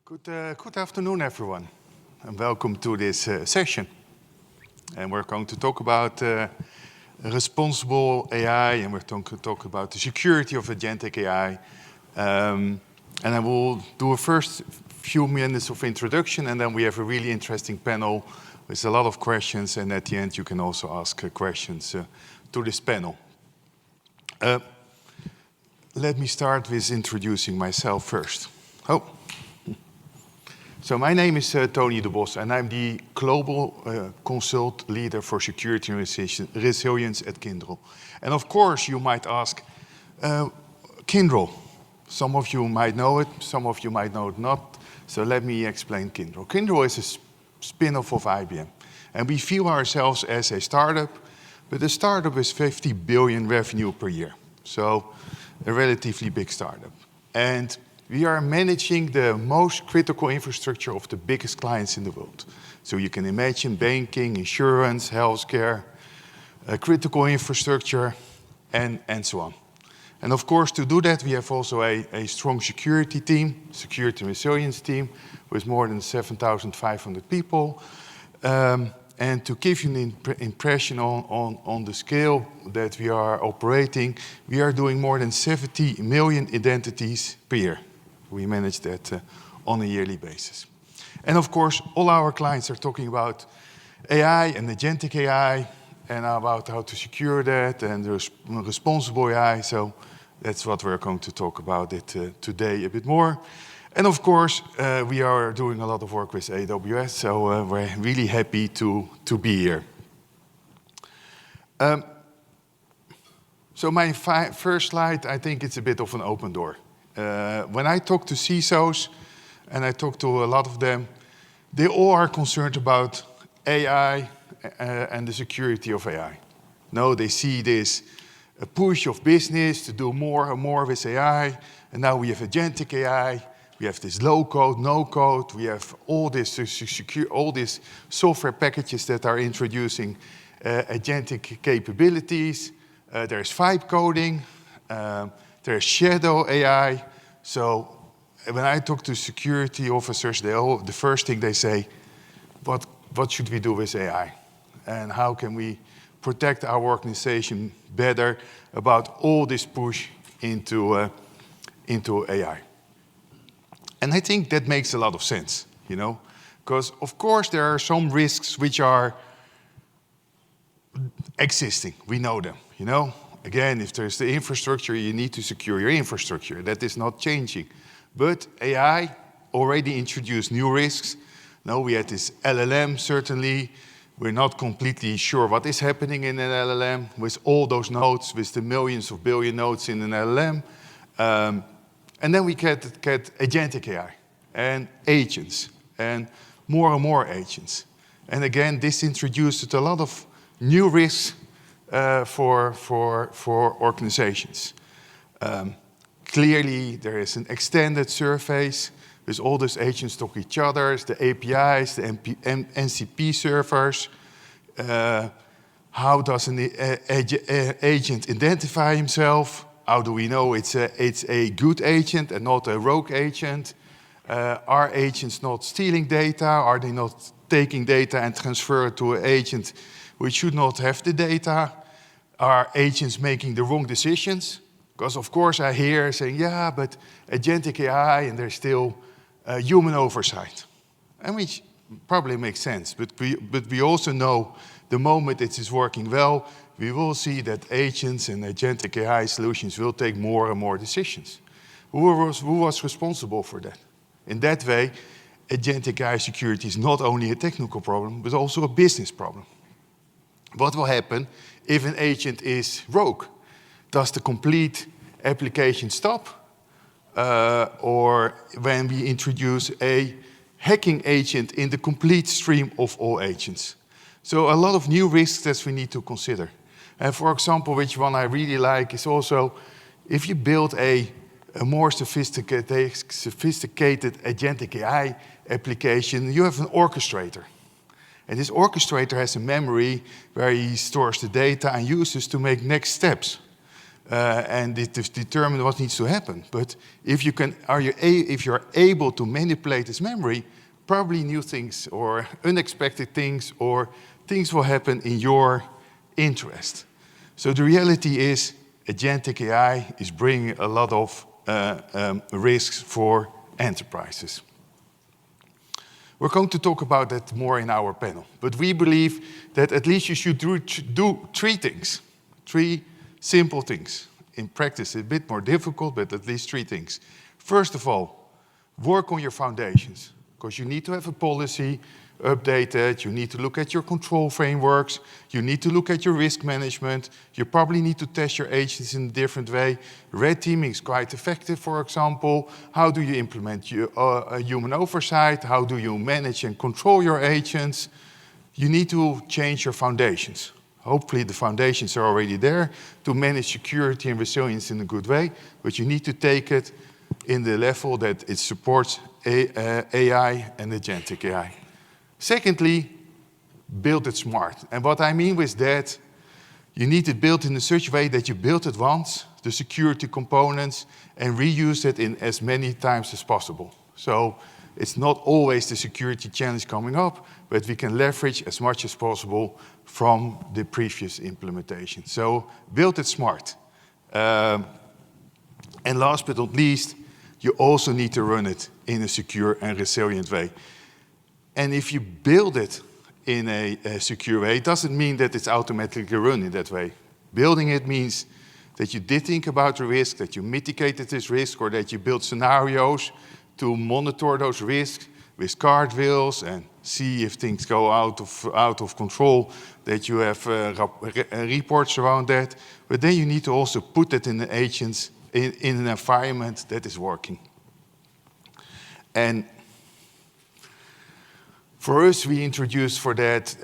Good afternoon, everyone, and welcome to this session. And we're going to talk about responsible AI, and we're going to talk about the security of agentic AI. And I will do a first few minutes of introduction, and then we have a really interesting panel with a lot of questions, and at the end you can also ask questions to this panel. Let me start with introducing myself first. So my name is Tony de Bos, and I'm the Global Consult Leader for Security and Resilience at Kyndryl. And of course, you might ask, Kyndryl. Some of you might know it, some of you might know it not. So let me explain Kyndryl. Kyndryl is a spin-off of IBM. And we feel ourselves as a startup, but a startup is 50 billion revenue per year. So a relatively big startup. And we are managing the most critical infrastructure of the biggest clients in the world. So you can imagine banking, insurance, healthcare, critical infrastructure, and so on. And of course, to do that, we have also a strong security team, security and resilience team, with more than 7,500 people. And to give you an impression on the scale that we are operating, we are doing more than 70 million identities per year. We manage that on a yearly basis. And of course, all our clients are talking about AI and agentic AI and about how to secure that and responsible AI. So that's what we're going to talk about today a bit more. And of course, we are doing a lot of work with AWS, so we're really happy to be here. So my first slide, I think it's a bit of an open door. When I talk to CISOs, and I talk to a lot of them, they all are concerned about AI and the security of AI. No, they see this a push of business to do more and more with AI, and now we have agentic AI, we have this low code, no code, we have all this all these software packages that are introducing agentic capabilities. There's vibe coding. There's shadow AI. So when I talk to security officers, the first thing they say, what should we do with AI? And how can we protect our organization better about all this push into AI? And I think that makes a lot of sense, you know, because of course there are some risks which are existing. We know them, you know. Again, if there's the infrastructure, you need to secure your infrastructure. That is not changing. But AI already introduced new risks. Now we had this LLM, certainly. We're not completely sure what is happening in an LLM with all those nodes, with the millions of billion nodes in an LLM. And then we get agentic AI and agents and more agents. And again, this introduced a lot of new risks for organizations. Clearly, there is an extended surface with all those agents talk to each other, the APIs, the NCP servers. How does an agent identify himself? How do we know it's a good agent and not a rogue agent? Are agents not stealing data? Are they not taking data and transfer it to an agent which should not have the data? Are agents making the wrong decisions? Because of course I hear saying, yeah, but agentic AI and there's still human oversight. And which probably makes sense, but we also know the moment it is working well, we will see that agents and agentic AI solutions will take more and more decisions. Who was responsible for that? In that way, agentic AI security is not only a technical problem, but also a business problem. What will happen if an agent is rogue? Does the complete application stop? Or when we introduce a hacking agent in the complete stream of all agents? So a lot of new risks that we need to consider. And for example, which one I really like is also, if you build a more sophisticated agentic AI application, you have an orchestrator. And this orchestrator has a memory where he stores the data and uses to make next steps. and it is determine what needs to happen. But if you're able to manipulate this memory, probably new things or unexpected things or things will happen in your interest. So the reality is, agentic AI is bringing a lot of risks for enterprises. We're going to talk about that more in our panel, but we believe that at least you should do three things, three simple things. In practice, a bit more difficult, but at least three things. First of all, work on your foundations, because you need to have a policy updated, you need to look at your control frameworks, you need to look at your risk management, you probably need to test your agents in a different way. Red teaming is quite effective, for example. How do you implement human oversight? How do you manage and control your agents? You need to change your foundations. Hopefully the foundations are already there to manage security and resilience in a good way, but you need to take it in the level that it supports AI and agentic AI. Secondly, build it smart. And what I mean with that, you need it built in such a way that you build it once, the security components, and reuse it in as many times as possible. So it's not always the security challenge coming up, but we can leverage as much as possible from the previous implementation. So build it smart. And last but not least, you also need to run it in a secure and resilient way. And if you build it in a secure way, it doesn't mean that it's automatically run in that way. Building it means that you did think about the risk, that you mitigated this risk, or that you built scenarios to monitor those risks with guardrails and see if things go out of control, that you have reports around that. But then you need to also put it in the agents in an environment that is working. And for us, we introduced for that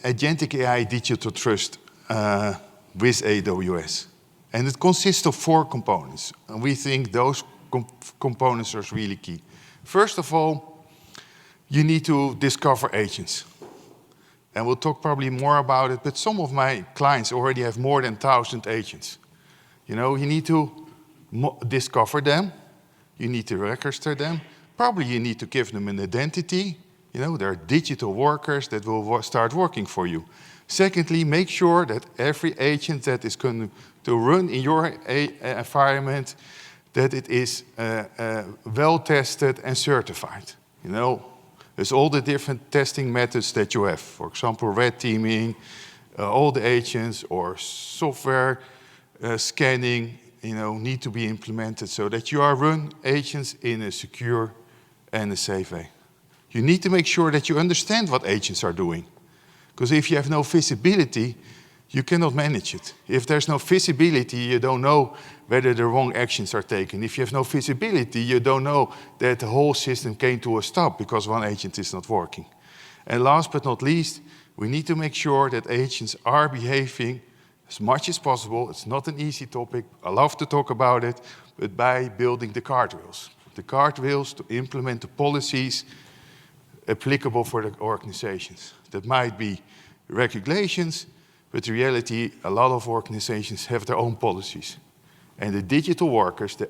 agentic AI digital trust with AWS. And it consists of 4 components. And we think those components are really key. First of all, you need to discover agents. And we'll talk probably more about it, but some of my clients already have more than 1,000 agents. You know, you need to discover them. You need to register them. Probably you need to give them an identity. You know, they're digital workers that will start working for you. Secondly, make sure that every agent that is going to run in your environment, that it is well tested and certified. You know, there's all the different testing methods that you have. For example, red teaming, all the agents or software scanning, you know, need to be implemented so that you are run agents in a secure and a safe way. You need to make sure that you understand what agents are doing. Because if you have no visibility, you cannot manage it. If there's no visibility, you don't know whether the wrong actions are taken. If you have no visibility, you don't know that the whole system came to a stop because one agent is not working. And last but not least, we need to make sure that agents are behaving as much as possible. It's not an easy topic. I love to talk about it, but by building the guardrails. The guardrails to implement the policies applicable for the organizations. That might be regulations, but in reality, a lot of organizations have their own policies. And the digital workers, the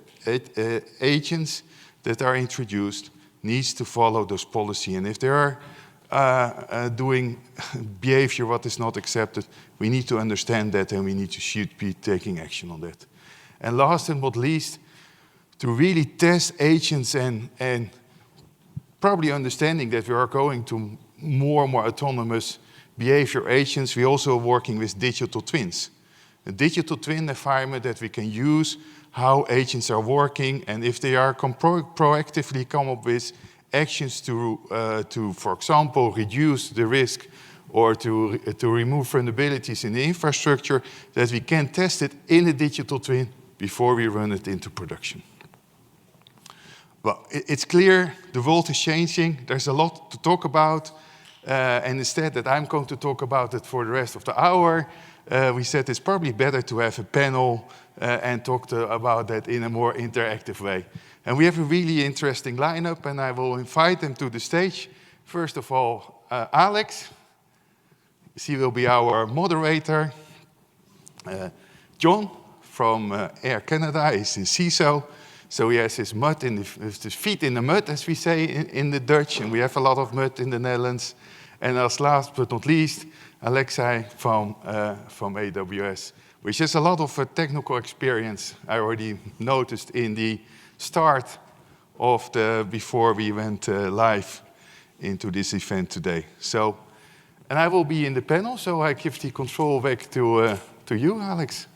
agents that are introduced, needs to follow those policies. And if they are doing behavior what is not accepted, we need to understand that and we should be taking action on that. And last and not least, to really test agents and probably understanding that we are going to more and more autonomous behavior agents, we're also working with digital twins. A digital twin environment that we can use how agents are working, and if they are proactively come up with actions to, for example, reduce the risk or to remove vulnerabilities in the infrastructure, that we can test it in a digital twin before we run it into production. Well, it's clear the world is changing. There's a lot to talk about. And instead that I'm going to talk about it for the rest of the hour, we said it's probably better to have a panel and talk about that in a more interactive way. And we have a really interesting lineup, and I will invite them to the stage. First of all, Alex. She will be our moderator. John from Air Canada is the CISO. So he has his his feet in the mud, as we say in the Dutch, and we have a lot of mud in the Netherlands. And as last but not least, Alexei from AWS, which has a lot of technical experience. I already noticed in the start of before we went live into this event today. So, and I will be in the panel, so I give the control back to you, Alex.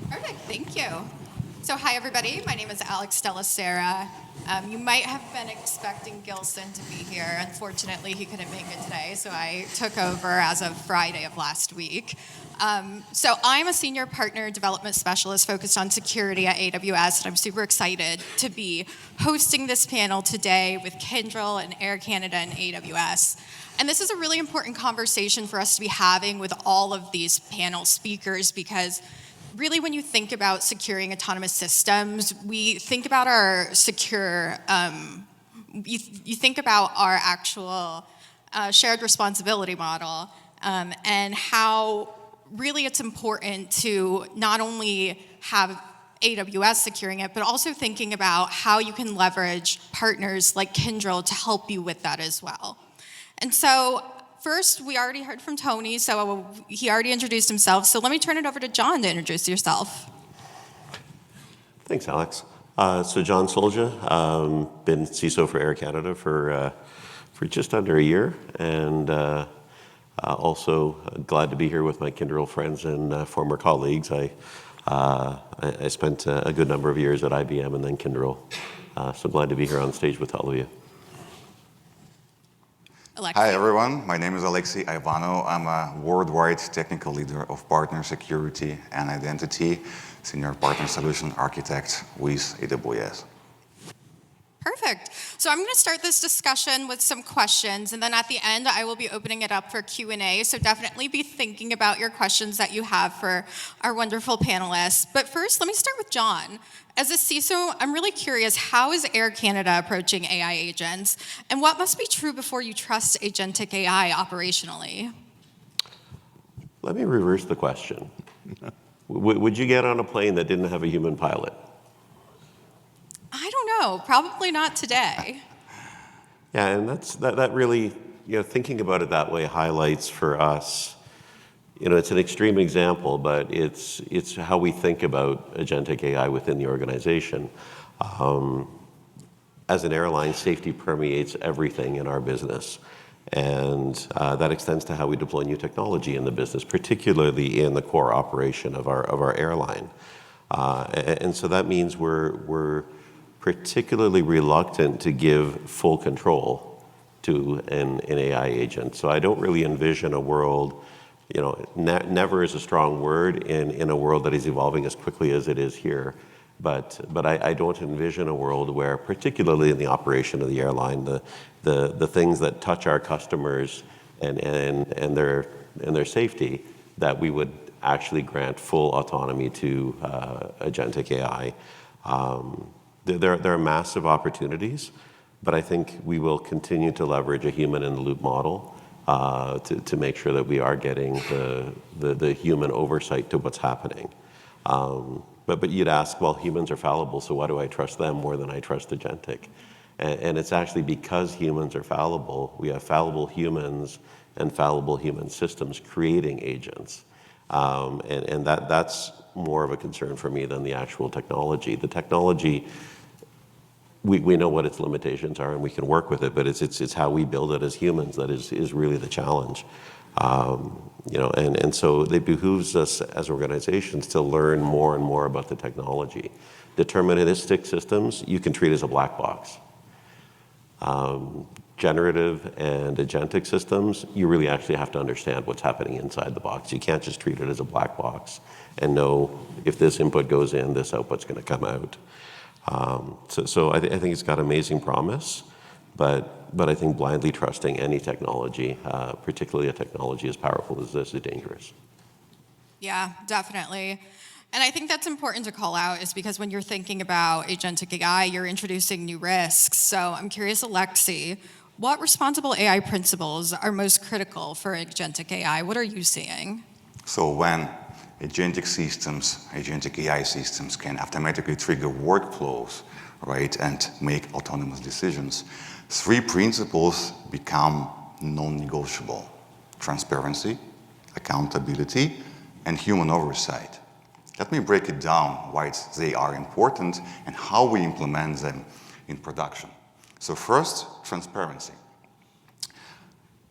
Perfect, thank you. So hi everybody, my name is Alex Della Sera. You might have been expecting Gilson to be here. Unfortunately, he couldn't make it today, so I took over as of Friday of last week. So I'm a senior partner development specialist focused on security at AWS, and I'm super excited to be hosting this panel today with Kyndryl and Air Canada and AWS. And this is a really important conversation for us to be having with all of these panel speakers, because really, when you think about securing autonomous systems, we think about our you think about our actual shared responsibility model, and how really it's important to not only have AWS securing it, but also thinking about how you can leverage partners like Kyndryl to help you with that as well. And so, first, we already heard from Tony, so he already introduced himself. So let me turn it over to John to introduce yourself. Thanks, Alex. So John Solja, been CISO for Air Canada for just under a year, and also glad to be here with my Kyndryl friends and former colleagues. I spent a good number of years at IBM and then Kyndryl, so glad to be here on stage with all of you. Alexei. Hi everyone, my name is Alexei Ivano. I'm a worldwide technical leader of partner security and identity, senior partner solution architect with AWS. Perfect. So I'm going to start this discussion with some questions, and then at the end I will be opening it up for Q&A, so definitely be thinking about your questions that you have for our wonderful panelists. But first, let me start with John. As a CISO, I'm really curious, how is Air Canada approaching AI agents, and what must be true before you trust agentic AI operationally? Let me reverse the question. Would you get on a plane that didn't have a human pilot? I don't know, probably not today. Yeah, and that really, thinking about it that way highlights for us, it's an extreme example, but it's how we think about agentic AI within the organization. As an airline, safety permeates everything in our business, and that extends to how we deploy new technology in the business, particularly in the core operation of our airline. And so that means we're particularly reluctant to give full control to an AI agent. So I don't really envision a world, never is a strong word in a world that is evolving as quickly as it is here. But I don't envision a world where, particularly in the operation of the airline, the things that touch our customers and their safety, that we would actually grant full autonomy to agentic AI. There are massive opportunities, but I think we will continue to leverage a human-in-the-loop model to make sure that we are getting the human oversight to what's happening. But you'd ask, well, humans are fallible, so why do I trust them more than I trust agentic? And it's actually because humans are fallible, we have fallible humans and fallible human systems creating agents. And that's more of a concern for me than the actual technology. The technology, we know what its limitations are and we can work with it, but it's how we build it as humans that is really the challenge. And so it behooves us as organizations to learn more and more about the technology. Deterministic systems, you can treat as a black box. Generative and agentic systems, you really actually have to understand what's happening inside the box. You can't just treat it as a black box and know if this input goes in, this output's going to come out. So I think it's got amazing promise, but I think blindly trusting any technology, particularly a technology as powerful as this, is dangerous. Yeah, definitely. And I think that's important to call out, is because when you're thinking about agentic AI, you're introducing new risks. So I'm curious, Alexei, what responsible AI principles are most critical for agentic AI? What are you seeing? So when agentic systems, agentic AI systems can automatically trigger workflows, right, and make autonomous decisions, three principles become non-negotiable: transparency, accountability, and human oversight. Let me break it down why they are important and how we implement them in production. So first, transparency.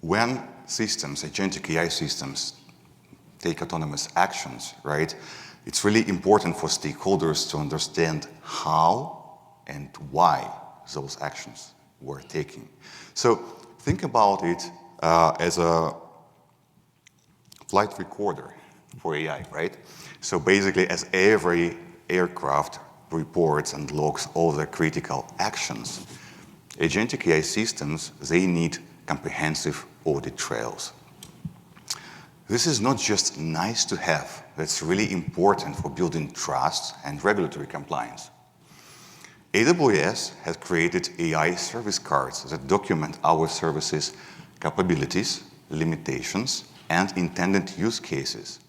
When systems, agentic AI systems, take autonomous actions, right, it's really important for stakeholders to understand how and why those actions were taken. So think about it as a flight recorder for AI, right? So basically, as every aircraft reports and logs all the critical actions, agentic AI systems, they need comprehensive audit trails. This is not just nice to have, that's really important for building trust and regulatory compliance. AWS has created AI service cards that document our services' capabilities, limitations, and intended use cases.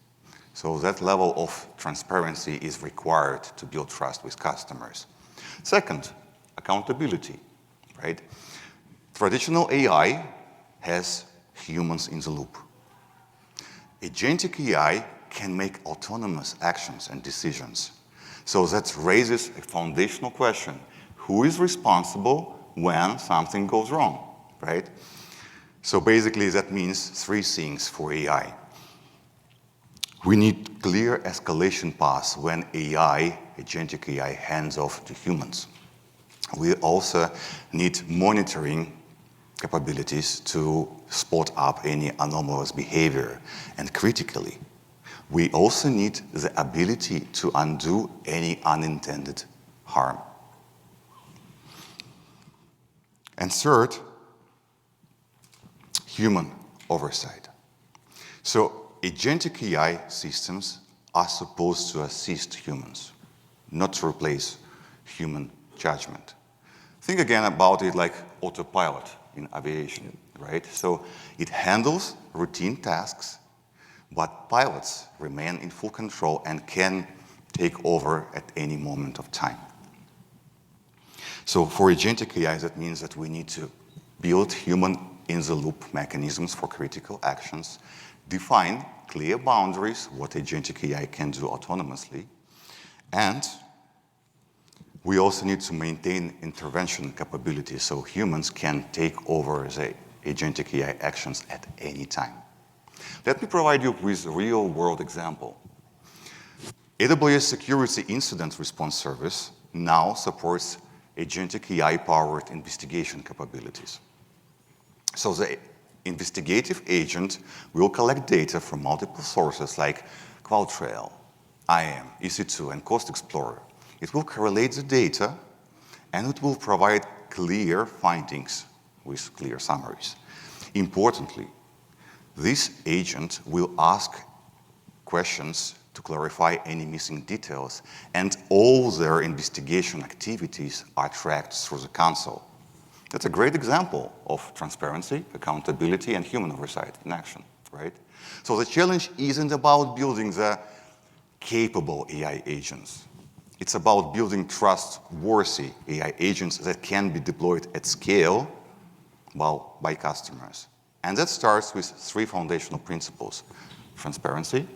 So that level of transparency is required to build trust with customers. Second, accountability, right? Traditional AI has humans in the loop. Agentic AI can make autonomous actions and decisions. So that raises a foundational question: who is responsible when something goes wrong, right? So basically that means three things for AI. We need clear escalation paths when agentic AI hands off to humans. We also need monitoring capabilities to spot up any anomalous behavior. And critically, we also need the ability to undo any unintended harm. And third, human oversight. So agentic AI systems are supposed to assist humans, not to replace human judgment. Think again about it like autopilot in aviation, right? So it handles routine tasks, but pilots remain in full control and can take over at any moment of time. So for agentic AI, that means that we need to build human-in-the-loop mechanisms for critical actions, define clear boundaries, what agentic AI can do autonomously, and we also need to maintain intervention capability so humans can take over the agentic AI actions at any time. Let me provide you with a real-world example. AWS Security Incident Response Service now supports agentic AI-powered investigation capabilities. So the investigative agent will collect data from multiple sources like CloudTrail, IAM, EC2, and Cost Explorer. It will correlate the data, and it will provide clear findings with clear summaries. Importantly, this agent will ask questions to clarify any missing details, and all their investigation activities are tracked through the console. That's a great example of transparency, accountability, and human oversight in action, right? So the challenge isn't about building the capable AI agents. It's about building trustworthy AI agents that can be deployed at scale by customers. And that starts with three foundational principles: transparency,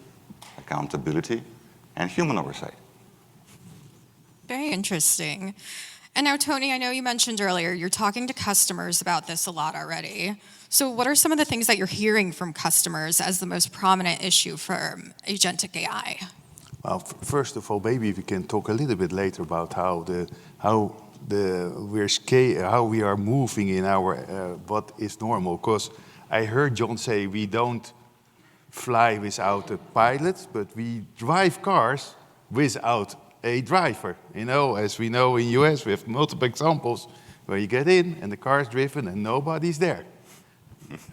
accountability, and human oversight. Very interesting. And now, Tony, I know you mentioned earlier you're talking to customers about this a lot already. So what are some of the things that you're hearing from customers as the most prominent issue for agentic AI? Well, first of all, maybe we can talk a little bit later about how we are moving in our what is normal. Because I heard John say we don't fly without a pilot, but we drive cars without a driver. You know, as we know in US, we have multiple examples where you get in and the car is driven and nobody's there.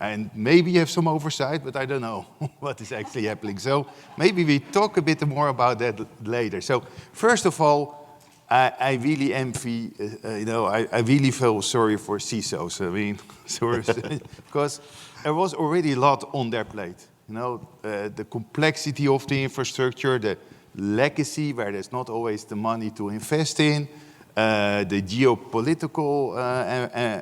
And maybe you have some oversight, but I don't know what is actually happening. So maybe we talk a bit more about that later. So first of all, I really envy, I really feel sorry for CISOs. I mean, because there was already a lot on their plate. the complexity of the infrastructure, the legacy where there's not always the money to invest in, the geopolitical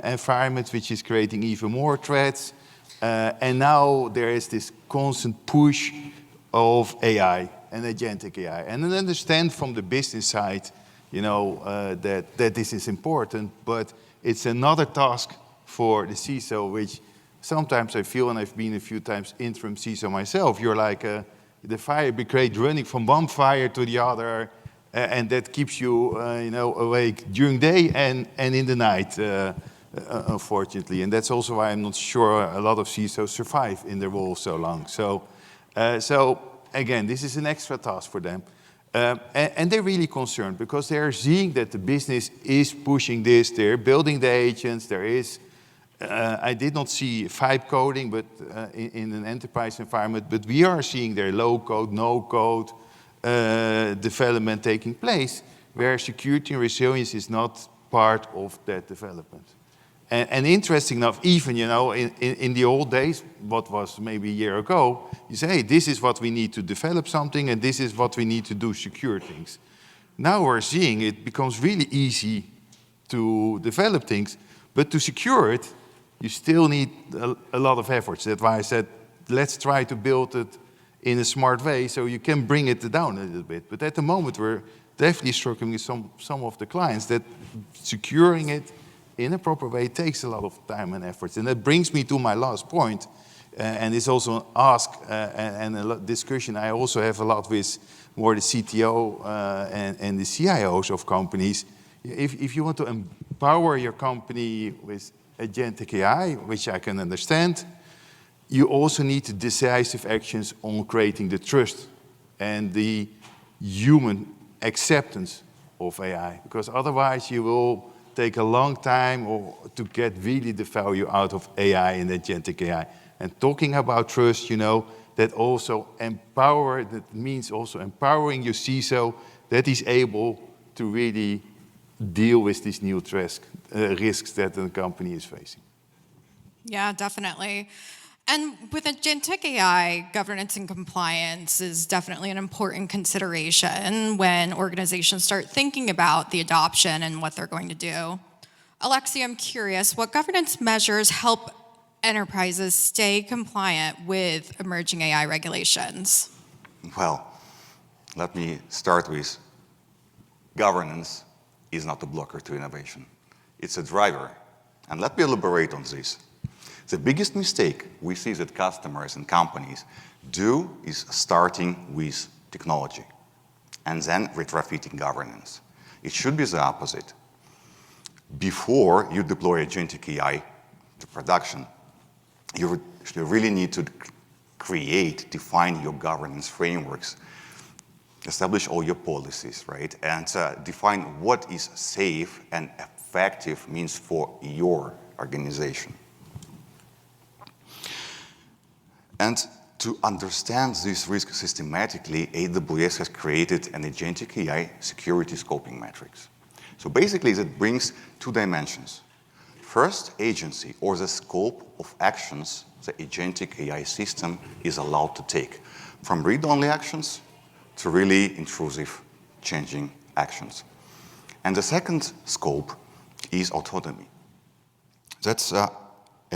environment which is creating even more threats, and now there is this constant push of AI and agentic AI. And I understand from the business side, that this is important, but it's another task for the CISO, which sometimes I feel, and I've been a few times interim CISO myself, you're like the fire brigade running from one fire to the other, and that keeps you, awake during day and in the night, unfortunately. And that's also why I'm not sure a lot of CISOs survive in their role so long. So again, this is an extra task for them. And they're really concerned because they're seeing that the business is pushing this. They're building the agents. There is, I did not see vibe coding, but in an enterprise environment. But we are seeing their low code, no code development taking place, where security and resilience is not part of that development. And interesting enough, even in the old days, what was maybe a year ago, you say, hey, this is what we need to develop something, and this is what we need to do secure things. Now we're seeing it becomes really easy to develop things, but to secure it, you still need a lot of efforts. That's why I said, let's try to build it in a smart way so you can bring it down a little bit. But at the moment, we're definitely struggling with some of the clients that securing it in a proper way takes a lot of time and efforts. And that brings me to my last point, and it's also an ask and a discussion I also have a lot with more the CTO and the CIOs of companies. If you want to empower your company with agentic AI, which I can understand, you also need decisive actions on creating the trust and the human acceptance of AI, because otherwise you will take a long time to get really the value out of AI and agentic AI. And talking about trust, that also that means also empowering your CISO that is able to really deal with these new risks that the company is facing. Yeah, definitely. And with agentic AI, governance and compliance is definitely an important consideration when organizations start thinking about the adoption and what they're going to do. Alexi, I'm curious, what governance measures help enterprises stay compliant with emerging AI regulations? Well, let me start with governance is not a blocker to innovation. It's a driver. And let me elaborate on this. The biggest mistake we see that customers and companies do is starting with technology and then retrofitting governance. It should be the opposite. Before you deploy agentic AI to production, you really need to define your governance frameworks, establish all your policies, right? And define what is safe and effective means for your organization. And to understand this risk systematically, AWS has created an agentic AI security scoping matrix. So basically, that brings two dimensions. First, agency, or the scope of actions the agentic AI system is allowed to take, from read-only actions to really intrusive, changing actions. And the second scope is autonomy. That's a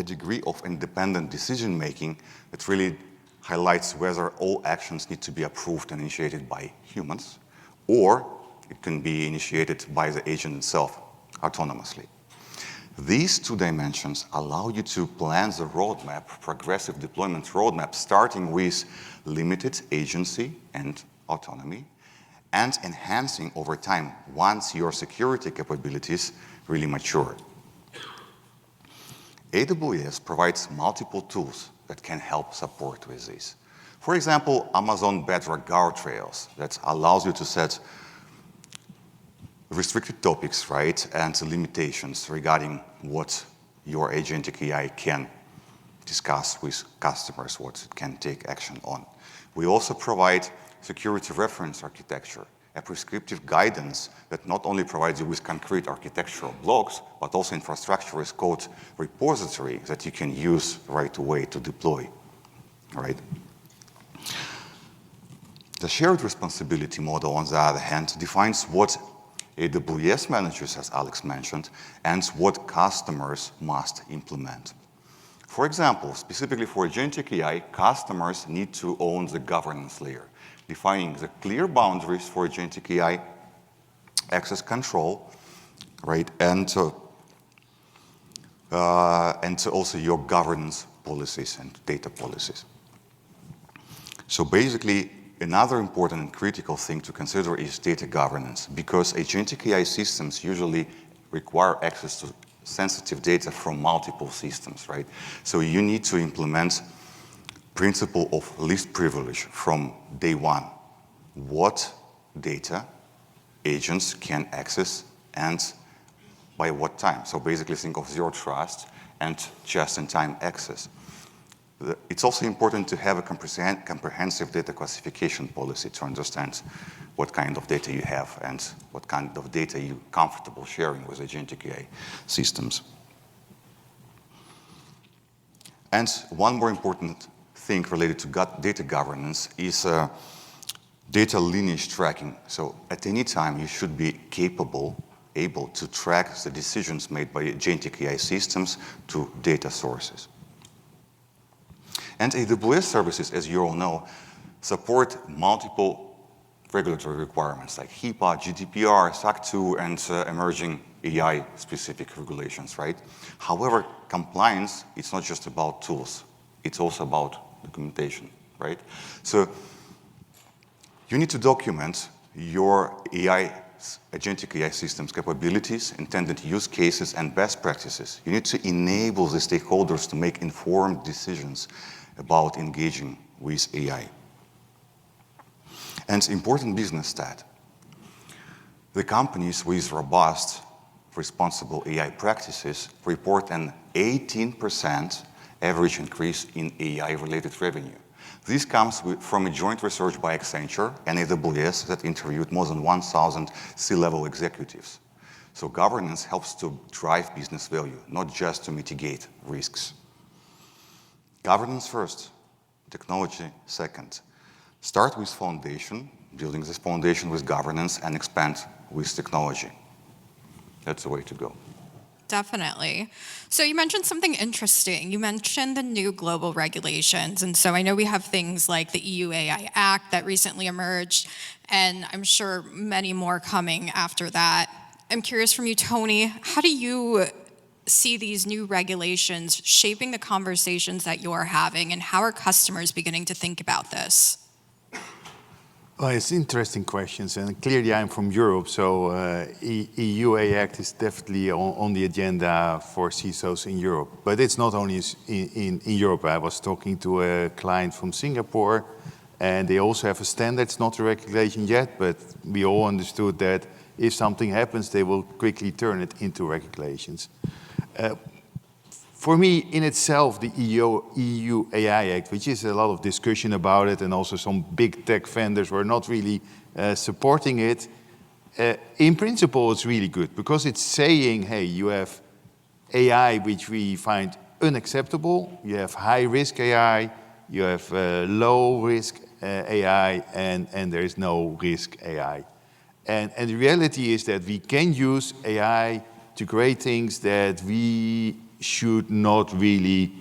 degree of independent decision-making that really highlights whether all actions need to be approved and initiated by humans, or it can be initiated by the agent itself autonomously. These two dimensions allow you to plan the roadmap, progressive deployment roadmap, starting with limited agency and autonomy, and enhancing over time once your security capabilities really mature. AWS provides multiple tools that can help support with this. For example, Amazon Bedrock Guardrails that allows you to set restricted topics, right, and limitations regarding what your agentic AI can discuss with customers, what it can take action on. We also provide security reference architecture, a prescriptive guidance that not only provides you with concrete architectural blocks, but also infrastructure as code repository that you can use right away to deploy, right? The shared responsibility model, on the other hand, defines what AWS managers, as Alex mentioned, and what customers must implement. For example, specifically for Agentic AI, customers need to own the governance layer, defining the clear boundaries for Agentic AI, access control, right, and also your governance policies and data policies. So basically, another important and critical thing to consider is data governance, because Agentic AI systems usually require access to sensitive data from multiple systems, right? So you need to implement principle of least privilege from day one. What data agents can access and by what time? So basically think of zero trust and just-in-time access. It's also important to have a comprehensive data classification policy to understand what kind of data you have and what kind of data you're comfortable sharing with Agentic AI systems. And one more important thing related to data governance is data lineage tracking. So at any time, you should be able to track the decisions made by Agentic AI systems to data sources. And AWS services, as you all know, support multiple regulatory requirements like HIPAA, GDPR, SOC 2, and emerging AI-specific regulations, right? However, compliance, it's not just about tools. It's also about documentation, right? So you need to document your Agentic AI systems capabilities, intended use cases, and best practices. You need to enable the stakeholders to make informed decisions about engaging with AI. And important business stat. The companies with robust, responsible AI practices report an 18% average increase in AI-related revenue. This comes from a joint research by Accenture and AWS that interviewed more than 1,000 C-level executives. So governance helps to drive business value, not just to mitigate risks. Governance first, technology second. Start with foundation, building this foundation with governance, and expand with technology. That's the way to go. Definitely. So you mentioned something interesting. You mentioned the new global regulations. And so I know we have things like the EU AI Act that recently emerged, and I'm sure many more coming after that. I'm curious from you, Tony, how do you see these new regulations shaping the conversations that you're having, and how are customers beginning to think about this? Well, it's interesting questions, and clearly I'm from Europe, so EU AI Act is definitely on the agenda for CISOs in Europe. But it's not only in Europe. I was talking to a client from Singapore, and they also have a standard. It's not a regulation yet, but we all understood that if something happens, they will quickly turn it into regulations. For me, in itself, the EU AI Act, which is a lot of discussion about it, and also some big tech vendors were not really supporting it, in principle, it's really good, because it's saying, hey, you have AI which we find unacceptable, you have high-risk AI, you have low-risk AI, and there is no risk AI. And the reality is that we can use AI to create things that we should not really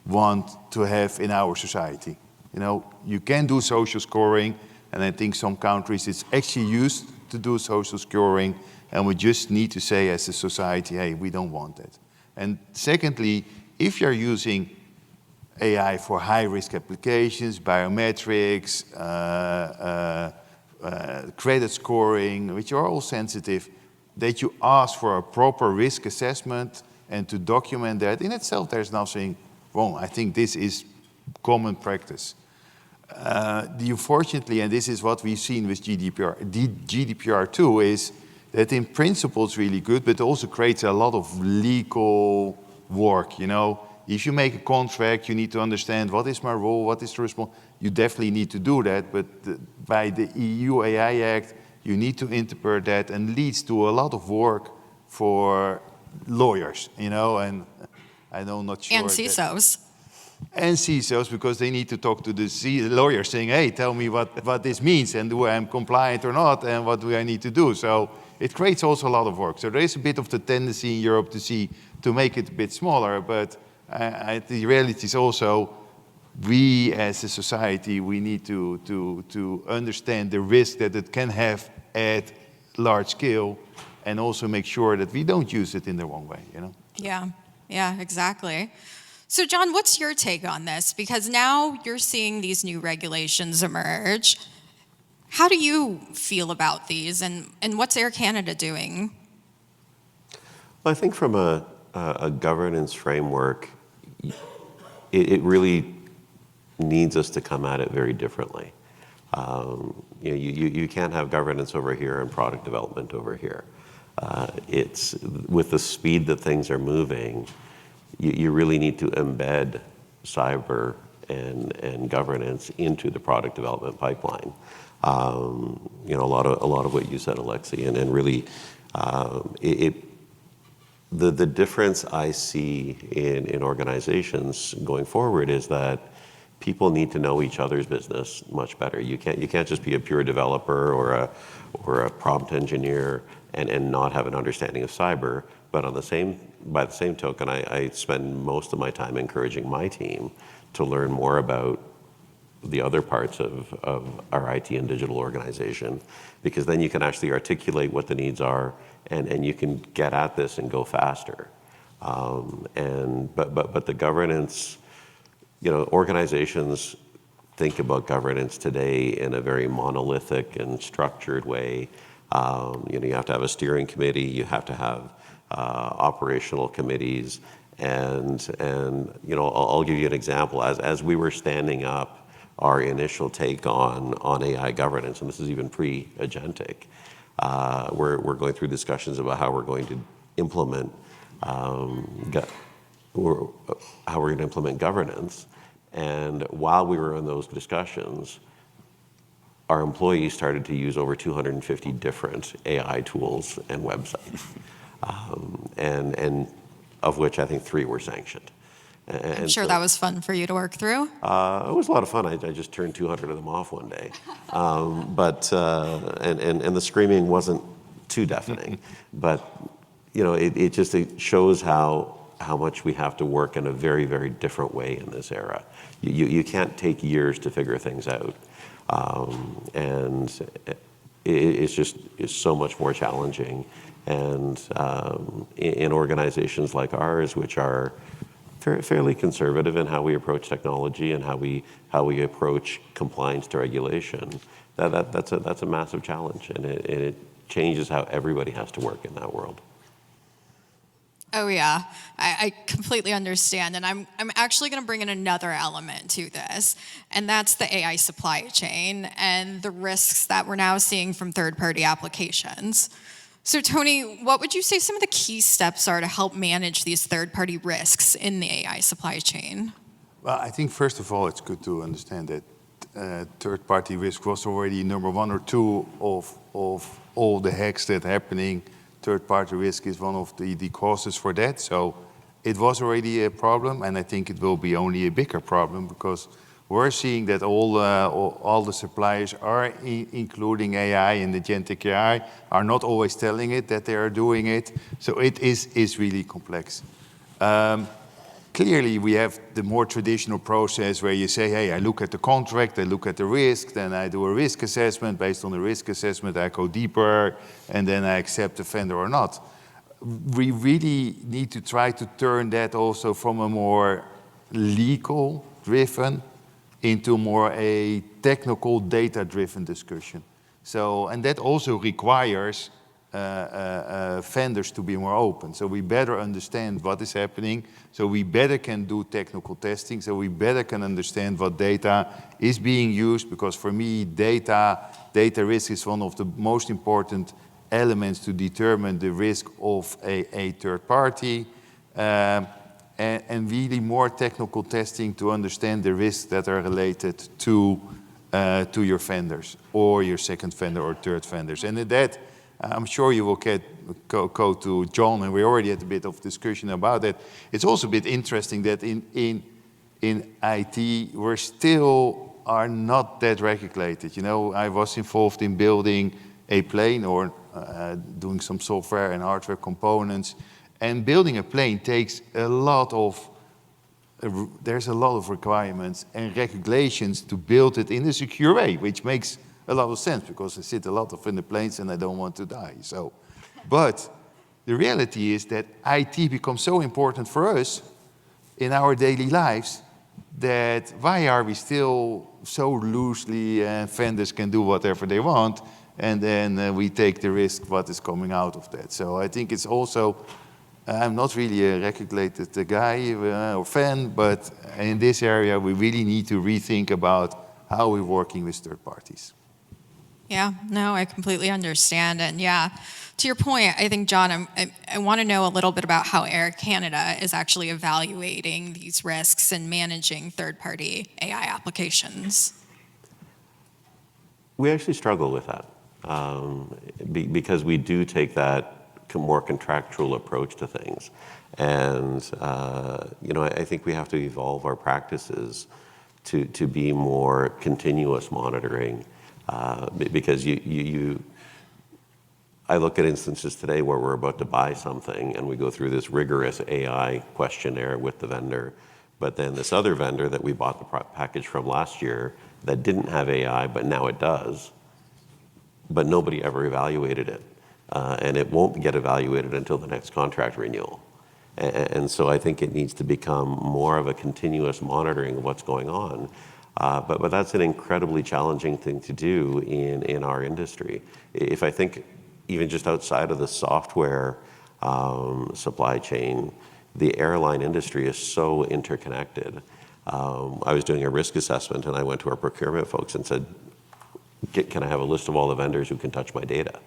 want to have in our society. You know, you can do social scoring, and I think some countries it's actually used to do social scoring, and we just need to say as a society, hey, we don't want that. And secondly, if you're using AI for high-risk applications, biometrics, credit scoring, which are all sensitive, that you ask for a proper risk assessment and to document that. In itself, there's nothing wrong. I think this is common practice. Unfortunately, and this is what we've seen with GDPR 2, is that in principle it's really good, but it also creates a lot of legal work. You know, if you make a contract, you need to understand what is my role, what is the responsibility. You definitely need to do that, but by the EU AI Act, you need to interpret that, and leads to a lot of work for lawyers, you know, and I'm not sure. And CISOs. and CISOs, because they need to talk to the lawyer saying, hey, tell me what this means, and do I am compliant or not, and what do I need to do? So it creates also a lot of work. So there is a bit of the tendency in Europe to make it a bit smaller, but the reality is also, we as a society, we need to understand the risk that it can have at large scale, and also make sure that we don't use it in the wrong way, you know? Yeah, exactly. So John, what's your take on this? Because now you're seeing these new regulations emerge. How do you feel about these, and what's Air Canada doing? Well, I think from a governance framework, it really needs us to come at it very differently. You can't have governance over here and product development over here. It's with the speed that things are moving, you really need to embed cyber and governance into the product development pipeline. A lot of what you said, Alexi, and really, the difference I see in organizations going forward is that people need to know each other's business much better. You can't just be a pure developer or a prompt engineer and not have an understanding of cyber. But by the same token, I spend most of my time encouraging my team to learn more about the other parts of our IT and digital organization, because then you can actually articulate what the needs are, and you can get at this and go faster. But the governance, organizations think about governance today in a very monolithic and structured way. You have to have a steering committee, you have to have operational committees, and I'll give you an example. As we were standing up our initial take on AI governance, and this is even pre-Agentic, we're going through discussions about how we're going to implement governance. And while we were in those discussions, our employees started to use over 250 different AI tools and websites, and of which I think 3 were sanctioned. I'm sure that was fun for you to work through. It was a lot of fun. I just turned 200 of them off one day. And the screaming wasn't too deafening. But it shows how much we have to work in a very, very different way in this era. You can't take years to figure things out. And it's so much more challenging. And in organizations like ours, which are fairly conservative in how we approach technology and how we approach compliance to regulation, that's a massive challenge, and it changes how everybody has to work in that world. Oh yeah, I completely understand, and I'm actually going to bring in another element to this, and that's the AI supply chain and the risks that we're now seeing from third-party applications. So Tony, what would you say some of the key steps are to help manage these third-party risks in the AI supply chain? Well, I think first of all, it's good to understand that third-party risk was already number 1 or 2 of all the hacks that are happening. Third-party risk is one of the causes for that. So it was already a problem, and I think it will be only a bigger problem, because we're seeing that all the suppliers are including AI and agentic AI, are not always telling it that they are doing it. So it is really complex. Clearly, we have the more traditional process where you say, hey, I look at the contract, I look at the risk, then I do a risk assessment. Based on the risk assessment, I go deeper, and then I accept the vendor or not. We really need to try to turn that also from a more legal-driven into more a technical, data-driven discussion. So, and that also requires vendors to be more open. So we better understand what is happening, so we better can do technical testing, so we better can understand what data is being used, because for me, data risk is one of the most important elements to determine the risk of a third party. And really more technical testing to understand the risks that are related to your vendors, or your second vendor or third vendors. And that, I'm sure you will go to John, and we already had a bit of discussion about that. It's also a bit interesting that in in IT, we still are not that regulated. You know, I was involved in building a plane or doing some software and hardware components. And building a plane takes a lot of, there's a lot of requirements and regulations to build it in a secure way, which makes a lot of sense because I sit a lot of in the planes and I don't want to die. So, but the reality is that IT becomes so important for us in our daily lives that why are we still so loosely and vendors can do whatever they want and then we take the risk what is coming out of that. So I think it's also, I'm not really a regulated guy or fan, but in this area we really need to rethink about how we're working with third parties. Yeah, no, I completely understand. And yeah, to your point, I think, John, I want to know a little bit about how Air Canada is actually evaluating these risks and managing third-party AI applications. We actually struggle with that because we do take that more contractual approach to things. And, you know, I think we have to evolve our practices to be more continuous monitoring because I look at instances today where we're about to buy something and we go through this rigorous AI questionnaire with the vendor, but then this other vendor that we bought the package from last year that didn't have AI, but now it does, but nobody ever evaluated it. And it won't get evaluated until the next contract renewal. And so I think it needs to become more of a continuous monitoring of what's going on. But that's an incredibly challenging thing to do in our industry. If I think even just outside of the software supply chain, the airline industry is so interconnected. I was doing a risk assessment and I went to our procurement folks and said, can I have a list of all the vendors who can touch my data?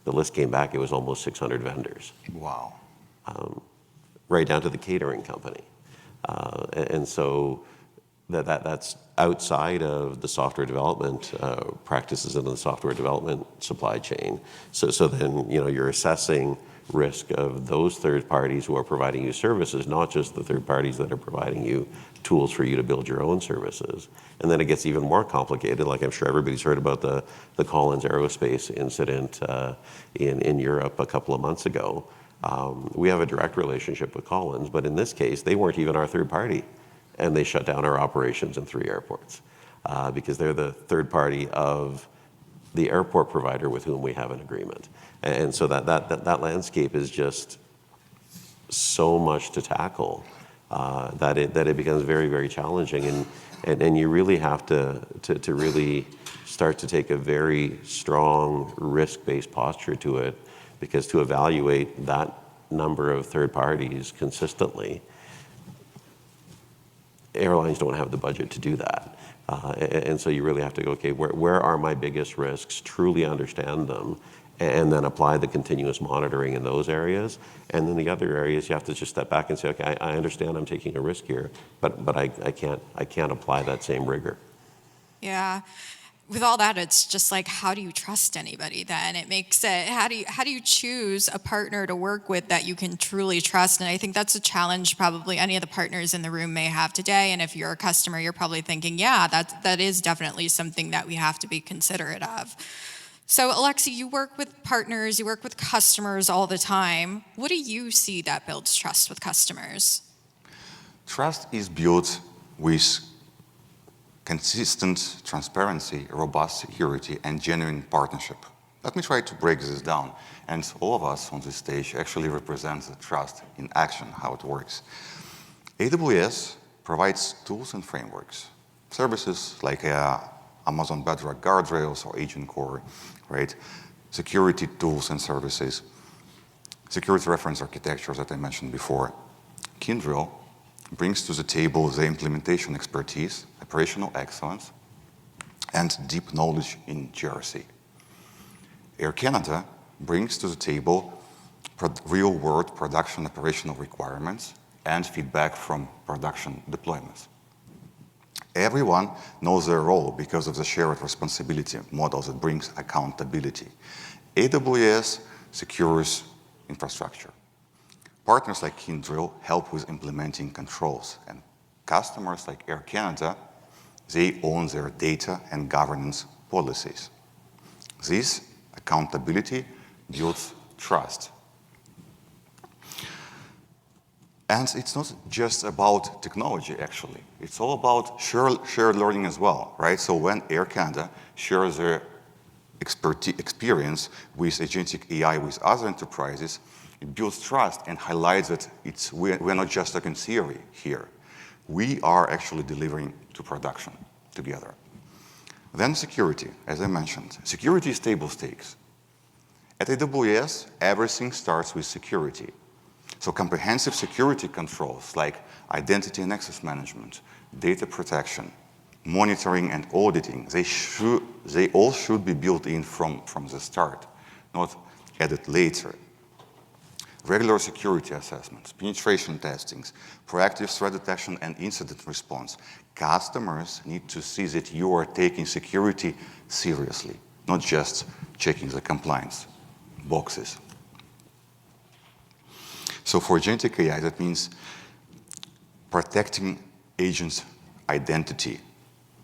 The list came back, it was almost 600 vendors. Wow. Right down to the catering company. And so that's outside of the software development practices and the software development supply chain. So then, you know, you're assessing risk of those third parties who are providing you services, not just the third parties that are providing you tools for you to build your own services. And then it gets even more complicated. Like I'm sure everybody's heard about the Collins Aerospace incident in Europe a couple of months ago. We have a direct relationship with Collins, but in this case, they weren't even our third party. And they shut down our operations in 3 airports because they're the third party of the airport provider with whom we have an agreement. And so that landscape is just so much to tackle that it becomes very, very challenging. And you really have to really start to take a very strong risk-based posture to it, because to evaluate that number of third parties consistently, airlines don't have the budget to do that. And so you really have to go, okay, where are my biggest risks, truly understand them, and then apply the continuous monitoring in those areas. And then the other areas, you have to just step back and say, okay, I understand I'm taking a risk here, but I can't apply that same rigor. Yeah. With all that, it's just like, how do you trust anybody then? It makes it, how do you choose a partner to work with that you can truly trust? And I think that's a challenge probably any of the partners in the room may have today. And if you're a customer, you're probably thinking, yeah, that is definitely something that we have to be considerate of. So Alexi, you work with partners, you work with customers all the time. What do you see that builds trust with customers? Trust is built with consistent transparency, robust security, and genuine partnership. Let me try to break this down. And all of us on this stage actually represent the trust in action, how it works. AWS provides tools and frameworks, services like Amazon Bedrock Guardrails or Agent Core, right? Security tools and services, security reference architectures that I mentioned before. Kyndryl brings to the table the implementation expertise, operational excellence, and deep knowledge in GRC. Air Canada brings to the table real-world production operational requirements and feedback from production deployments. Everyone knows their role because of the shared responsibility model that brings accountability. AWS secures infrastructure. Partners like Kyndryl help with implementing controls and customers like Air Canada, they own their data and governance policies. This accountability builds trust. And it's not just about technology, actually. It's all about shared learning as well, right? So when Air Canada shares their experience with agentic AI with other enterprises, it builds trust and highlights that we're not just talking theory here. We are actually delivering to production together. Then security, as I mentioned. Security is table stakes. At AWS, everything starts with security. So comprehensive security controls like identity and access management, data protection, monitoring and auditing, they all should be built in from the start, not added later. Regular security assessments, penetration testings, proactive threat detection and incident response. Customers need to see that you are taking security seriously, not just checking the compliance boxes. So for agentic AI, that means protecting agents' identity,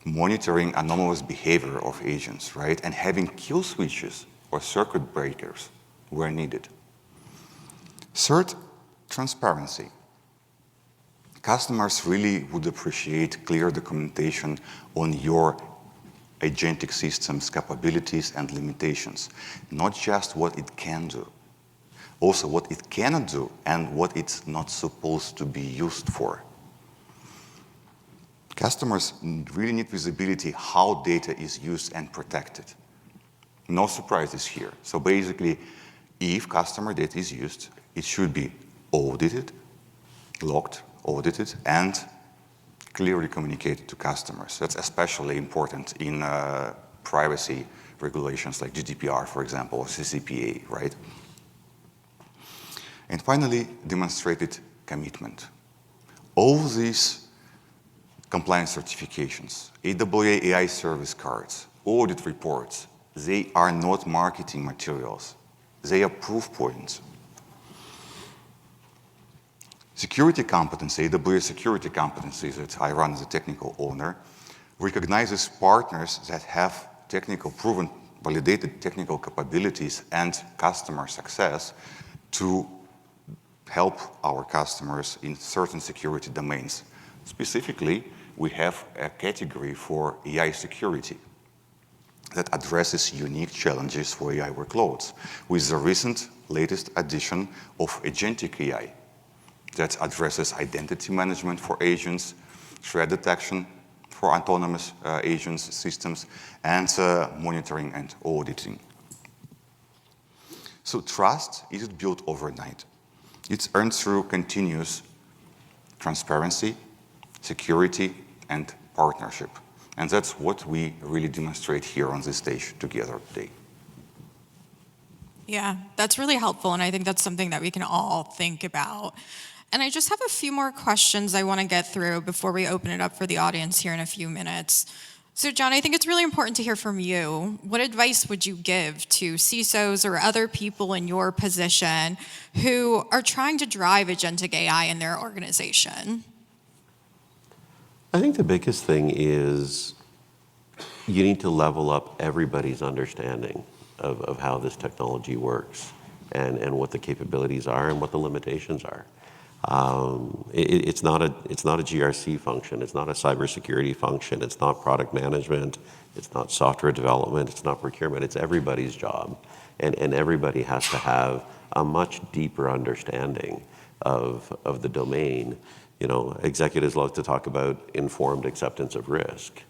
monitoring anomalous behavior of agents, right? And having kill switches or circuit breakers where needed. Third, transparency. Customers really would appreciate clear documentation on your agentic system's capabilities and limitations, not just what it can do, also what it cannot do and what it's not supposed to be used for. Customers really need visibility how data is used and protected. No surprises here. So basically, if customer data is used, it should be audited, logged, audited, and clearly communicated to customers. That's especially important in privacy regulations like GDPR, for example, or CCPA, right? And finally, demonstrated commitment. All these compliance certifications, AWS AI service cards, audit reports, they are not marketing materials. They are proof points. Security competency, AWS security competency that I run as a technical owner, recognizes partners that have technical, proven, validated technical capabilities and customer success to help our customers in certain security domains. Specifically, we have a category for AI security that addresses unique challenges for AI workloads with the recent latest addition of Agentic AI that addresses identity management for agents, threat detection for autonomous agents systems, and monitoring and auditing. So trust isn't built overnight. It's earned through continuous transparency, security, and partnership. And that's what we really demonstrate here on this stage together today. Yeah, that's really helpful, and I think that's something that we can all think about. And I just have a few more questions I want to get through before we open it up for the audience here in a few minutes. So John, I think it's really important to hear from you. What advice would you give to CISOs or other people in your position who are trying to drive agentic AI in their organization? I think the biggest thing is you need to level up everybody's understanding of how this technology works and what the capabilities are and what the limitations are. It's not a GRC function. It's not a cybersecurity function. It's not product management. It's not software development. It's not procurement. It's everybody's job. And everybody has to have a much deeper understanding of the domain. You know, executives love to talk about informed acceptance of risk,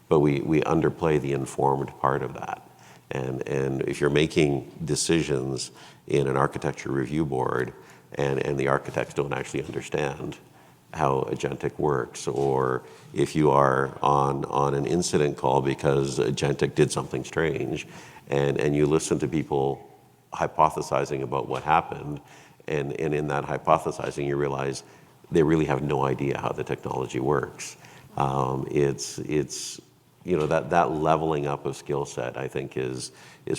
but we underplay the informed part of that. And if you're making decisions in an architecture review board and the architects don't actually understand how Agentic works, or if you are on an incident call because Agentic did something strange, and you listen to people hypothesizing about what happened, and in that hypothesizing you realize they really have no idea how the technology works. It's that leveling up of skill set, I think, is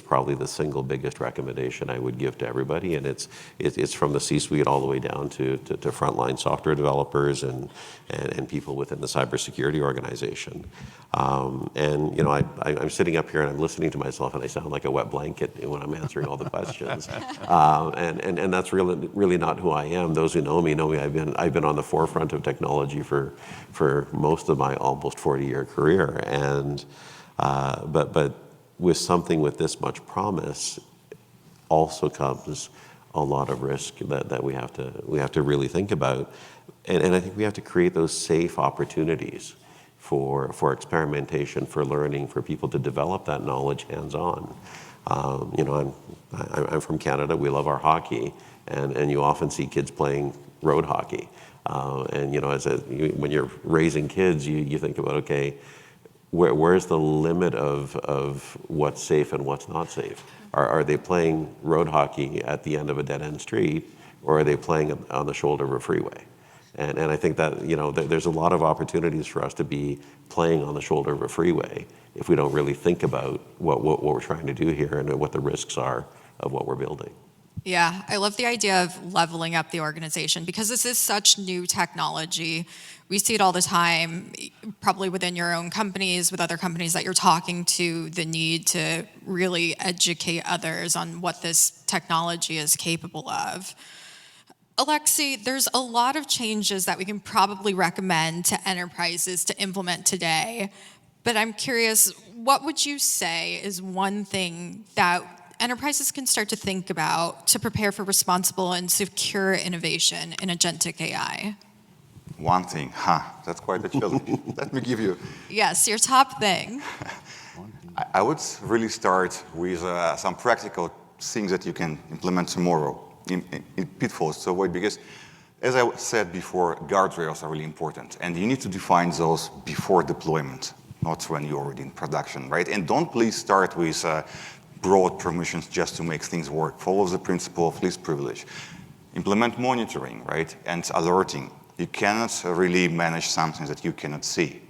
probably the single biggest recommendation I would give to everybody, and it's from the C-suite all the way down to frontline software developers and people within the cybersecurity organization. I'm sitting up here and I'm listening to myself, and I sound like a wet blanket when I'm answering all the questions, and that's really not who I am. Those who know me know me. I've been on the forefront of technology for most of my almost 40-year career, and but with something with this much promise also comes a lot of risk that we have to really think about, and I think we have to create those safe opportunities for experimentation, for learning, for people to develop that knowledge hands-on. I'm from Canada. We love our hockey, and you often see kids playing road hockey. When you're raising kids, you think about, okay, where's the limit of what's safe and what's not safe? Are they playing road hockey at the end of a dead-end street, or are they playing on the shoulder of a freeway? And I think that there's a lot of opportunities for us to be playing on the shoulder of a freeway if we don't really think about what we're trying to do here and what the risks are of what we're building. Yeah, I love the idea of leveling up the organization because this is such new technology. We see it all the time, probably within your own companies, with other companies that you're talking to, the need to really educate others on what this technology is capable of. Alexei, there's a lot of changes that we can probably recommend to enterprises to implement today, but I'm curious, what would you say is one thing that enterprises can start to think about to prepare for responsible and secure innovation in agentic AI? One thing, that's quite a challenge. Let me give you. Yes, your top thing. I would really start with some practical things that you can implement tomorrow in pitfalls to avoid, because as I said before, guardrails are really important, and you need to define those before deployment, not when you're already in production, right? And don't please start with broad permissions just to make things work. Follow the principle of least privilege. Implement monitoring, right, and alerting. You cannot really manage something that you cannot see.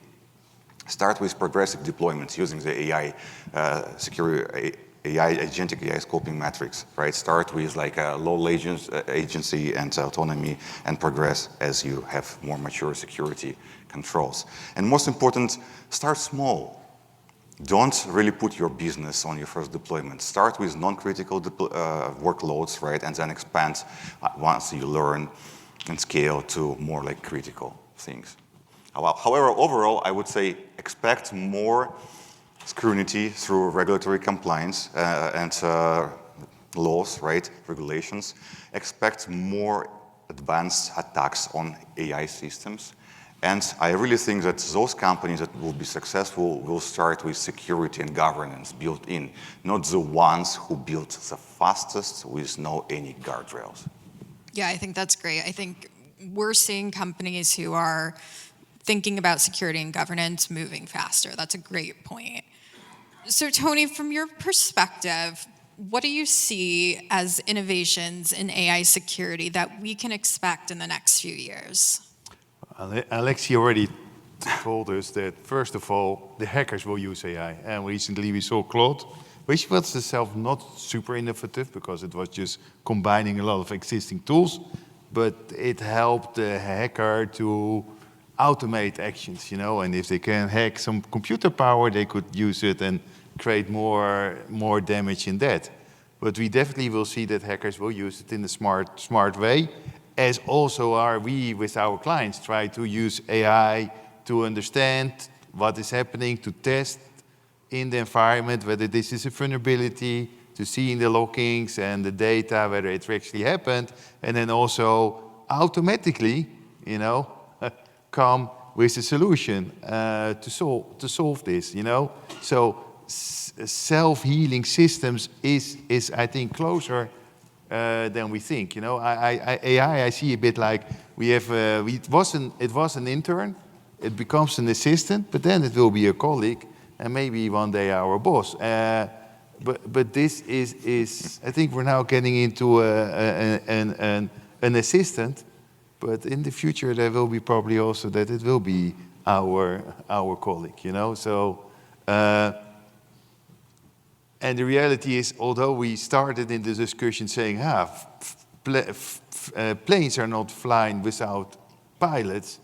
Start with progressive deployments using the AI agentic AI scoping metrics, right? Start with like a low agency and autonomy, and progress as you have more mature security controls. And most important, start small. Don't really put your business on your first deployment. Start with non-critical workloads, right? And then expand once you learn and scale to more like critical things. However, overall, I would say expect more scrutiny through regulatory compliance and laws, right? Regulations. Expect more advanced attacks on AI systems. And I really think that those companies that will be successful will start with security and governance built in, not the ones who built the fastest with no any guardrails. Yeah, I think that's great. I think we're seeing companies who are thinking about security and governance moving faster. That's a great point. So Tony, from your perspective, what do you see as innovations in AI security that we can expect in the next few years? Alexei already told us that, first of all, the hackers will use AI. And recently we saw Claude, which was itself not super innovative because it was just combining a lot of existing tools, but it helped the hacker to automate actions, and if they can hack some computer power, they could use it and create more damage in that. But we definitely will see that hackers will use it in a smart way, as also are we with our clients, try to use AI to understand what is happening, to test in the environment whether this is a vulnerability, to see in the loggings and the data whether it actually happened, and then also automatically, come with a solution to solve this, So self-healing systems is I think closer than we think. AI I see a bit like it was an intern, it becomes an assistant, but then it will be a colleague and maybe one day our boss. But this is I think we're now getting into an assistant, but in the future there will be probably also that it will be our colleague. So And the reality is, although we started in the discussion saying, planes are not flying without pilots,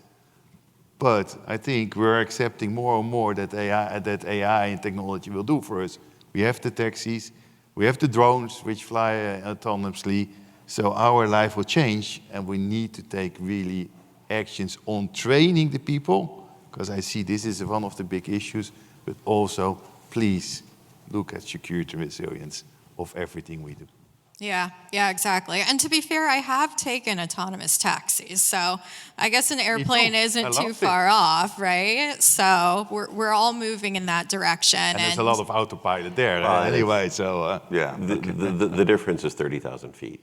but I think we're accepting more and more that AI and technology will do for us. We have the taxis, we have the drones which fly autonomously, so our life will change, and we need to take really actions on training the people, because I see this is one of the big issues, but also, please, look at security resilience of everything we do. Yeah, exactly. And to be fair, I have taken autonomous taxis, so I guess an airplane isn't too far off, right? So we're all moving in that direction. And there's a lot of autopilot there anyway, so... Yeah. The difference is 30,000 feet.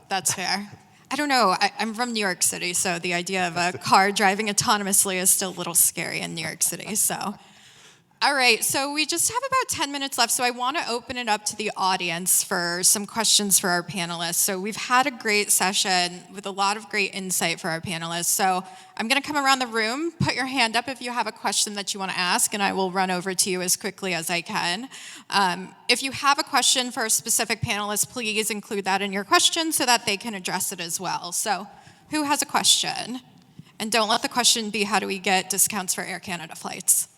That's fair. I don't know, I'm from New York City, so the idea of a car driving autonomously is still a little scary in New York City, so... All right, so we just have about 10 minutes left, so I want to open it up to the audience for some questions for our panelists. So we've had a great session with a lot of great insight for our panelists. So I'm going to come around the room. Put your hand up if you have a question that you want to ask, and I will run over to you as quickly as I can. If you have a question for a specific panelist, please include that in your question so that they can address it as well. So who has a question? And don't let the question be, how do we get discounts for Air Canada flights?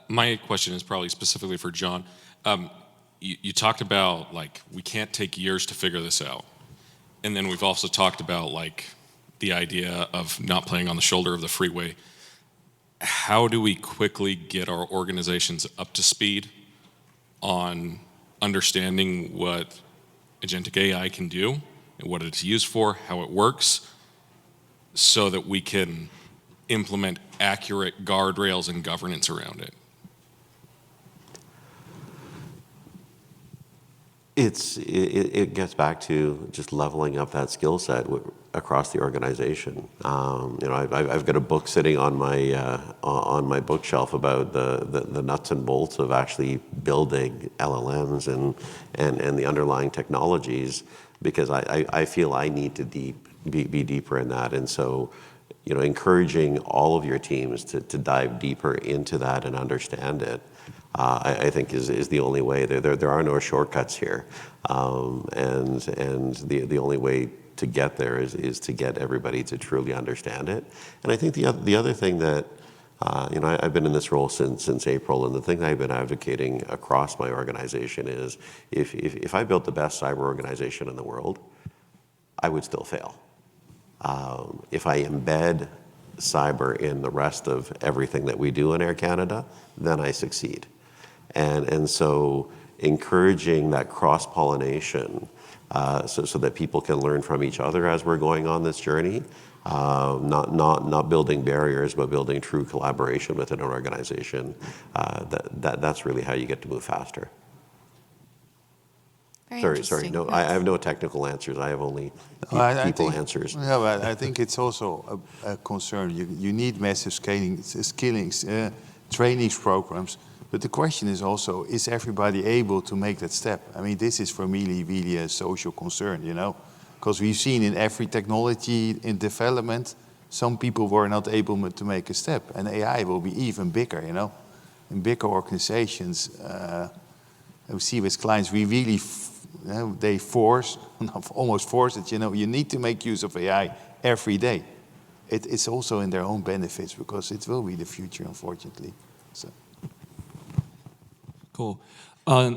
My question is probably specifically for John. You talked about, like, we can't take years to figure this out. And then we've also talked about, like, the idea of not playing on the shoulder of the freeway. How do we quickly get our organizations up to speed on understanding what agentic AI can do, and what it's used for, how it works, so that we can implement accurate guardrails and governance around it? It gets back to just leveling up that skill set across the organization. I've got a book sitting on my bookshelf about the nuts and bolts of actually building LLMs and the underlying technologies, because I feel I need to be deeper in that. And so, encouraging all of your teams to dive deeper into that and understand it, I think is the only way. There are no shortcuts here, and the only way to get there is to get everybody to truly understand it. And I think the other thing that I've been in this role since April, and the thing that I've been advocating across my organization is if I built the best cyber organization in the world, I would still fail. If I embed cyber in the rest of everything that we do in Air Canada, then I succeed. And so encouraging that cross-pollination so that people can learn from each other as we're going on this journey, not building barriers, but building true collaboration within an organization, that's really how you get to move faster. Sorry. No, I have no technical answers. I have only people answers. Yeah, but I think it's also a concern. You need massive trainings programs. But the question is also, is everybody able to make that step? I mean, this is for me really a social concern, because we've seen in every technology in development, some people were not able to make a step, and AI will be even bigger, in bigger organizations. We see with clients, we really, they almost force it, you need to make use of AI every day. It's also in their own benefits, because it will be the future, unfortunately. So. Cool.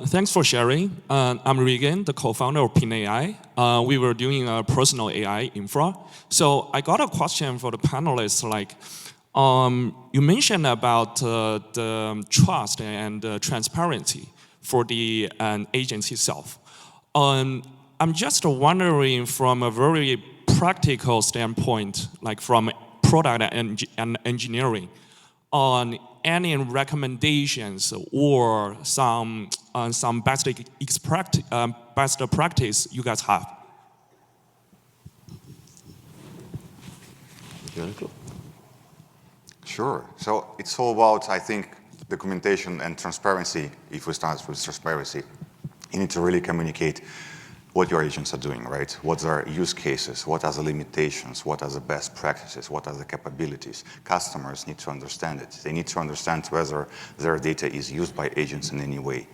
Thanks for sharing. I'm Regan, the co-founder of Pin AI. We were doing a personal AI infra. So I got a question for the panelists. Like, you mentioned about the trust and transparency for the agency itself. I'm just wondering from a very practical standpoint, like from product and engineering, on any recommendations or some best practice you guys have? Sure. So it's all about, I think, documentation and transparency. If we start with transparency, you need to really communicate what your agents are doing, right? What are use cases? What are the limitations? What are the best practices? What are the capabilities? Customers need to understand it. They need to understand whether their data is used by agents in any way,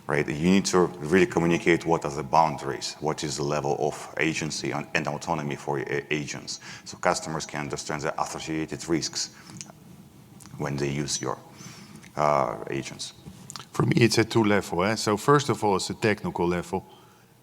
right? You need to really communicate what are the boundaries, what is the level of agency and autonomy for your agents, so customers can understand the associated risks when they use your agents. For me, it's at two levels. So first of all, it's a technical level.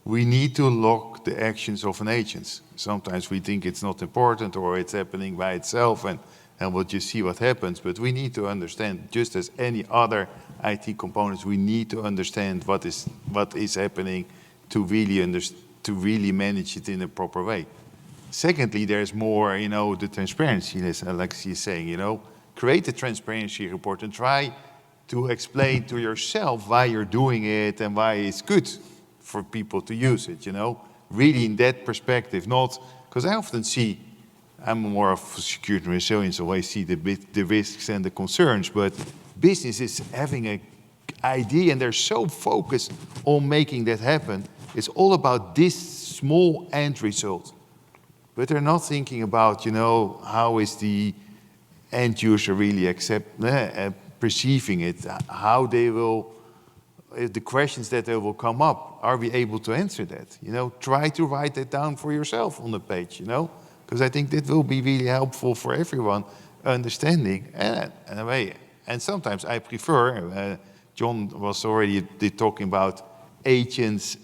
We need to log the actions of an agent. Sometimes we think it's not important or it's happening by itself and we'll just see what happens. But we need to understand, just as any other IT components, we need to understand what is happening to really manage it in a proper way. Secondly, there's more, the transparency, as Alexi is saying, create a transparency report and try to explain to yourself why you're doing it and why it's good for people to use it, really in that perspective, not, because I often see, I'm more of security and resilience, so I see the risks and the concerns, but business is having an idea and they're so focused on making that happen. It's all about this small end result, but they're not thinking about, how is the end user really perceiving it, how they will, the questions that they will come up, are we able to answer that? Try to write that down for yourself on the page, because I think that will be really helpful for everyone understanding. And sometimes I prefer, John was already talking about agents,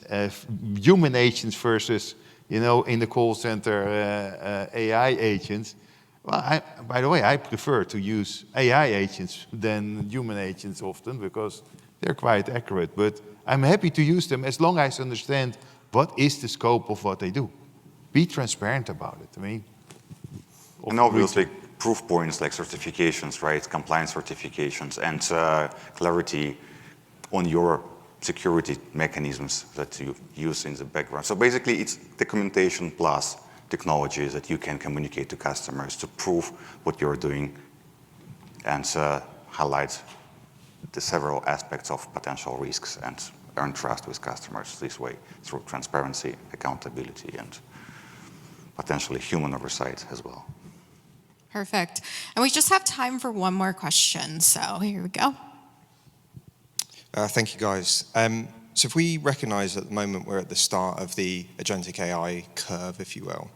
human agents versus, in the call center, AI agents. Well, by the way, I prefer to use AI agents than human agents often because they're quite accurate. But I'm happy to use them as long as I understand what is the scope of what they do. Be transparent about it. And obviously, proof points like certifications, right? Compliance certifications and clarity on your security mechanisms that you use in the background. So basically, it's documentation plus technologies that you can communicate to customers to prove what you're doing and highlight the several aspects of potential risks and earn trust with customers this way through transparency, accountability, and potentially human oversight as well. Perfect. And we just have time for one more question, so here we go. Thank you, guys. So if we recognize at the moment we're at the start of the agentic AI curve, if you will,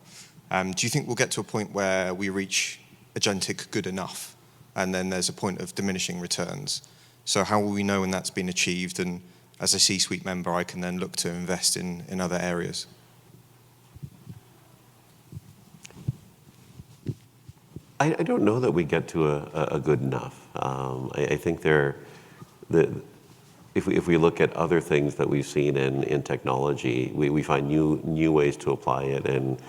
do you think we'll get to a point where we reach agentic good enough and then there's a point of diminishing returns? So how will we know when that's been achieved? And as a C-suite member, I can then look to invest in other areas. I don't know that we get to a good enough. I think if we look at other things that we've seen in technology, we find new ways to apply it, and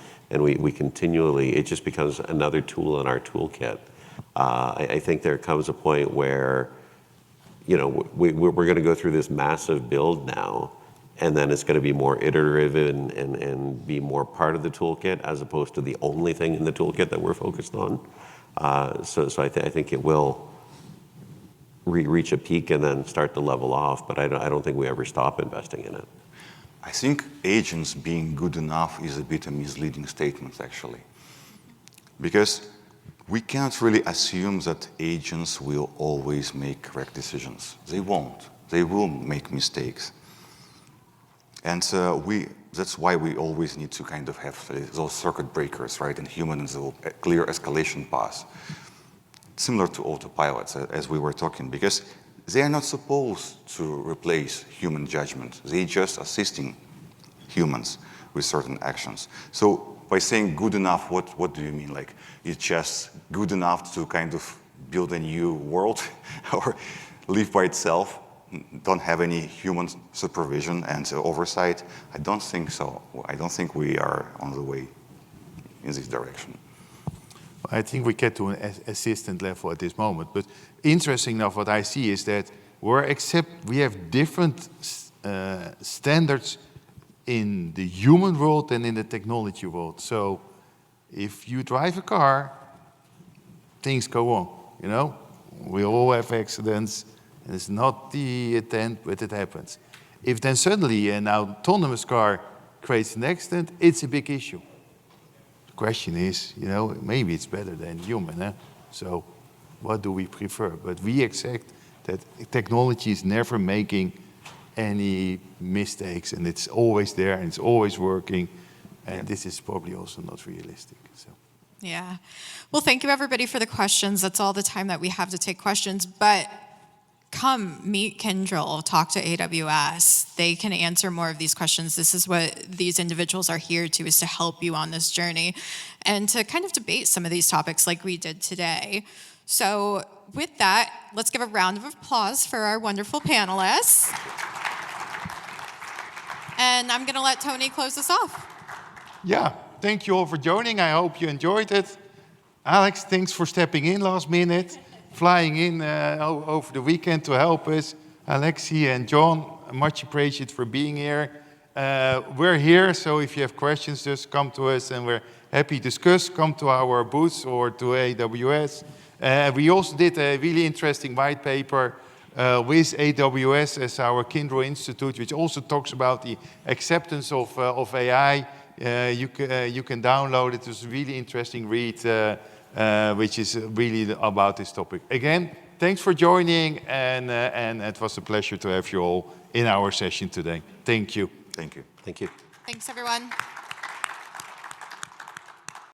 we continually, it just becomes another tool in our toolkit. I think there comes a point where, we're going to go through this massive build now, and then it's going to be more iterative and be more part of the toolkit as opposed to the only thing in the toolkit that we're focused on. So I think it will reach a peak and then start to level off, but I don't think we ever stop investing in it. I think agents being good enough is a bit a misleading statement, actually. Because we can't really assume that agents will always make correct decisions. They won't. They will make mistakes. And that's why we always need to kind of have those circuit breakers, right? And humans will clear escalation paths. Similar to autopilots, as we were talking, because they are not supposed to replace human judgment. They're just assisting humans with certain actions. So by saying good enough, what do you mean? Like, it's just good enough to kind of build a new world or live by itself, don't have any human supervision and oversight? I don't think so. I don't think we are on the way in this direction. I think we get to an assistant level at this moment. But interesting enough, what I see is that we have different standards in the human world and in the technology world. So if you drive a car, things go on, We all have accidents, and it's not the intent, but it happens. If then suddenly an autonomous car creates an accident, it's a big issue. The question is, maybe it's better than human. Eh? So what do we prefer? But we accept that technology is never making any mistakes, and it's always there, and it's always working, and this is probably also not realistic. So. Yeah. Well, thank you, everybody, for the questions. That's all the time that we have to take questions. But come meet Kyndryl, talk to AWS. They can answer more of these questions. This is what these individuals are here to, is to help you on this journey and to kind of debate some of these topics like we did today. So with that, let's give a round of applause for our wonderful panelists. And I'm going to let Tony close us off. Yeah, thank you all for joining. I hope you enjoyed it. Alex, thanks for stepping in last minute, flying in over the weekend to help us. Alexi and John, much appreciated for being here. We're here, so if you have questions, just come to us and we're happy to discuss. Come to our booth or to AWS. We also did a really interesting white paper with AWS as our Kyndryl Institute, which also talks about the acceptance of AI. You can download it. It's a really interesting read, which is really about this topic. Again, thanks for joining, and it was a pleasure to have you all in our session today. Thank you. Thank you. Thank you. Thanks, everyone.